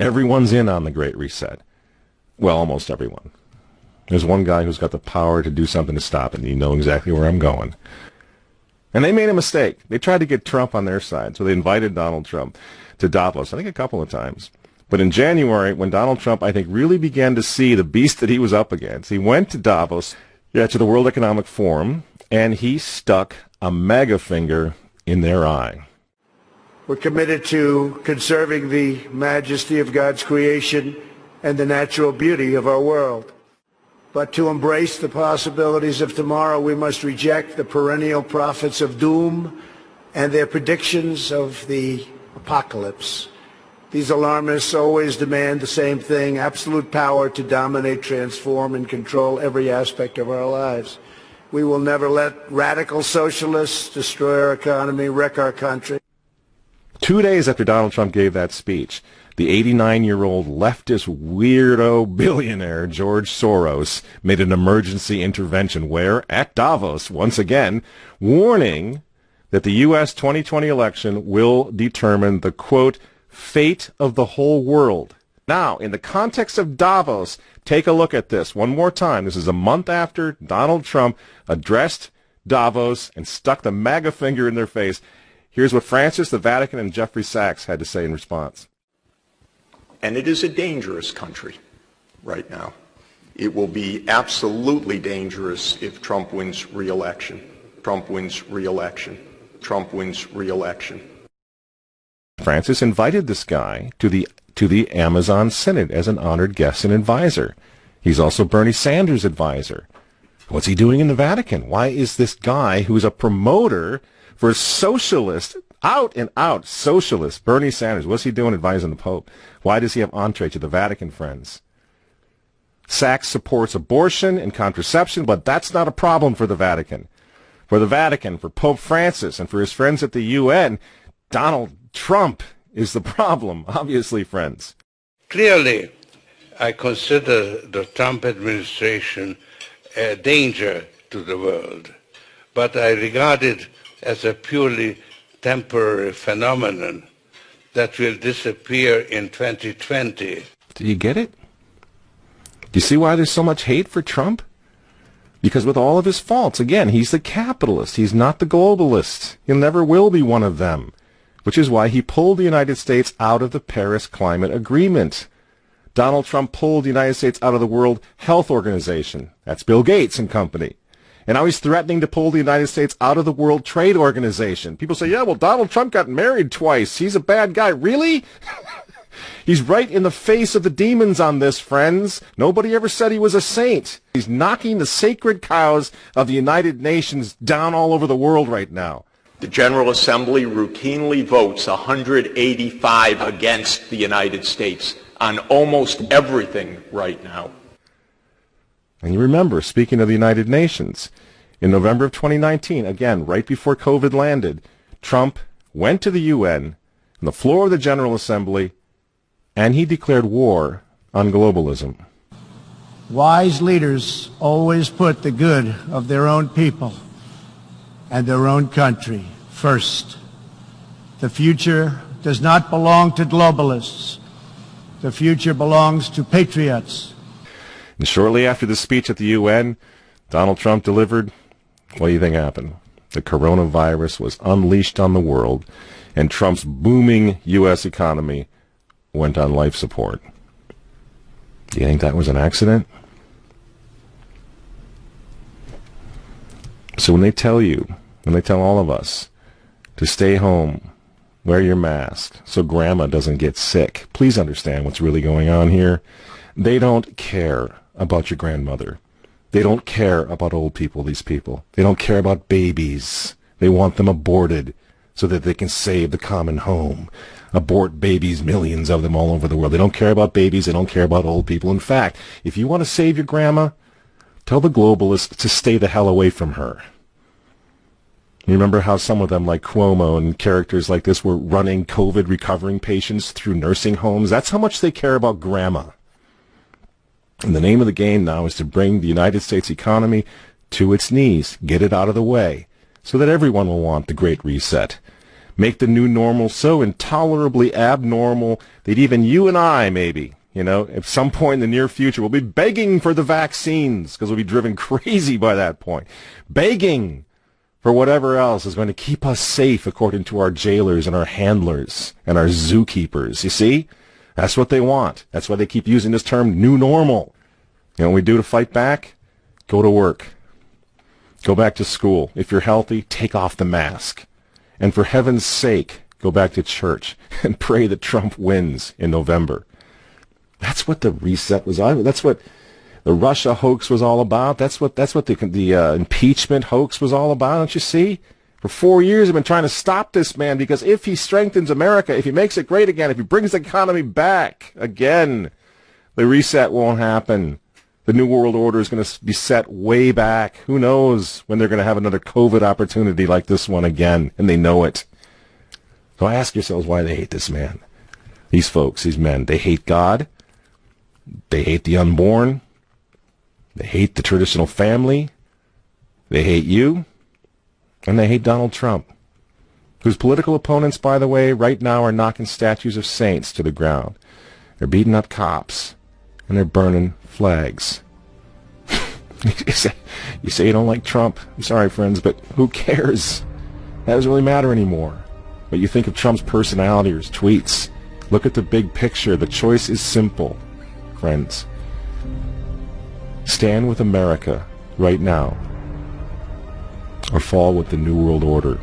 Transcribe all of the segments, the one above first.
Everyone's in on the Great Reset. Well, almost everyone. There's one guy who's got the power to do something to stop it, and you know exactly where I'm going. And they made a mistake. They tried to get Trump on their side, so they invited Donald Trump to Davos, I think a couple of times. But in January, when Donald Trump, I think, really began to see the beast that he was up against, he went to Davos, to the World Economic Forum, and he stuck a mega finger in their eye. We're committed to conserving the majesty of God's creation and the natural beauty of our world. But to embrace the possibilities of tomorrow, we must reject the perennial prophets of doom and their predictions of the apocalypse. These alarmists always demand the same thing: absolute power to dominate, transform, and control every aspect of our lives. We will never let radical socialists destroy our economy, wreck our country. 2 days after Donald Trump gave that speech, the 89-year-old leftist weirdo billionaire George Soros made an emergency intervention where, at Davos, once again, warning that the U.S. 2020 election will determine the, quote, fate of the whole world. Now, in the context of Davos, take a look at this one more time. This is a month after Donald Trump addressed Davos and stuck the MAGA finger in their face. Here's what Francis, the Vatican, and Jeffrey Sachs had to say in response. And it is a dangerous country right now. It will be absolutely dangerous if Trump wins re-election. Trump wins re-election. Trump wins re-election. Francis invited this guy to the Amazon Synod as an honored guest and advisor. He's also Bernie Sanders' advisor. What's he doing in the Vatican? Why is this guy who's a promoter for socialist, out-and-out socialist, Bernie Sanders, what's he doing advising the Pope? Why does he have entree to the Vatican, friends? Sachs supports abortion and contraception, but that's not a problem for the Vatican. For the Vatican, for Pope Francis, and for his friends at the UN, Donald Trump is the problem, obviously, friends. Clearly, I consider the Trump administration a danger to the world, but I regard it as a purely temporary phenomenon that will disappear in 2020. Do you get it? Do you see why there's so much hate for Trump? Because with all of his faults, again, he's the capitalist. He's not the globalist. He never will be one of them, which is why he pulled the United States out of the Paris Climate Agreement. Donald Trump pulled the United States out of the World Health Organization. That's Bill Gates and company. And now he's threatening to pull the United States out of the World Trade Organization. People say, yeah, well, Donald Trump got married twice. He's a bad guy. Really? He's right in the face of the demons on this, friends. Nobody ever said he was a saint. He's knocking the sacred cows of the United Nations down all over the world right now. The General Assembly routinely votes 185 against the United States on almost everything right now. And you remember, speaking of the United Nations, in November of 2019, again, right before COVID landed, Trump went to the UN, on the floor of the General Assembly, and he declared war on globalism. Wise leaders always put the good of their own people and their own country first. The future does not belong to globalists. The future belongs to patriots. And shortly after the speech at the UN, Donald Trump delivered, what do you think happened? The coronavirus was unleashed on the world, and Trump's booming U.S. economy went on life support. Do you think that was an accident? So when they tell all of us to stay home, wear your mask so grandma doesn't get sick, please understand what's really going on here. They don't care about your grandmother. They don't care about old people, these people. They don't care about babies. They want them aborted so that they can save the common home. Abort babies, millions of them all over the world. They don't care about babies. They don't care about old people. In fact, if you want to save your grandma, tell the globalists to stay the hell away from her. You remember how some of them, like Cuomo and characters like this, were running COVID recovering patients through nursing homes? That's how much they care about grandma. And the name of the game now is to bring the United States economy to its knees, get it out of the way, so that everyone will want the Great Reset. make the new normal so intolerably abnormal that even you and I, maybe, at some point in the near future, will be begging for the vaccines because we'll be driven crazy by that point. Begging for whatever else is going to keep us safe according to our jailers and our handlers and our zookeepers. You see? That's what they want. That's why they keep using this term, new normal. You know what we do to fight back? Go to work. Go back to school. If you're healthy, take off the mask. And for heaven's sake, go back to church and pray that Trump wins in November. That's what the reset was. That's what the Russia hoax was all about. That's what the impeachment hoax was all about. Don't you see? For 4 years, I've been trying to stop this man because if he strengthens America, if he makes it great again, if he brings the economy back again, the reset won't happen. The New World Order is going to be set way back. Who knows when they're going to have another COVID opportunity like this one again, and they know it. So ask yourselves why they hate this man. These folks, these men, they hate God. They hate the unborn. They hate the traditional family. They hate you. And they hate Donald Trump, whose political opponents, by the way, right now are knocking statues of saints to the ground. They're beating up cops, and they're burning flags. You say you don't like Trump. I'm sorry, friends, but who cares? That doesn't really matter anymore. But you think of Trump's personality or his tweets. Look at the big picture. The choice is simple, friends. Stand with America right now, or fall with the New World Order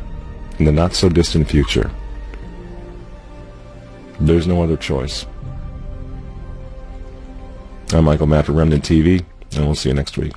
in the not-so-distant future. There's no other choice. I'm Michael Matt for Remnant TV, and we'll see you next week.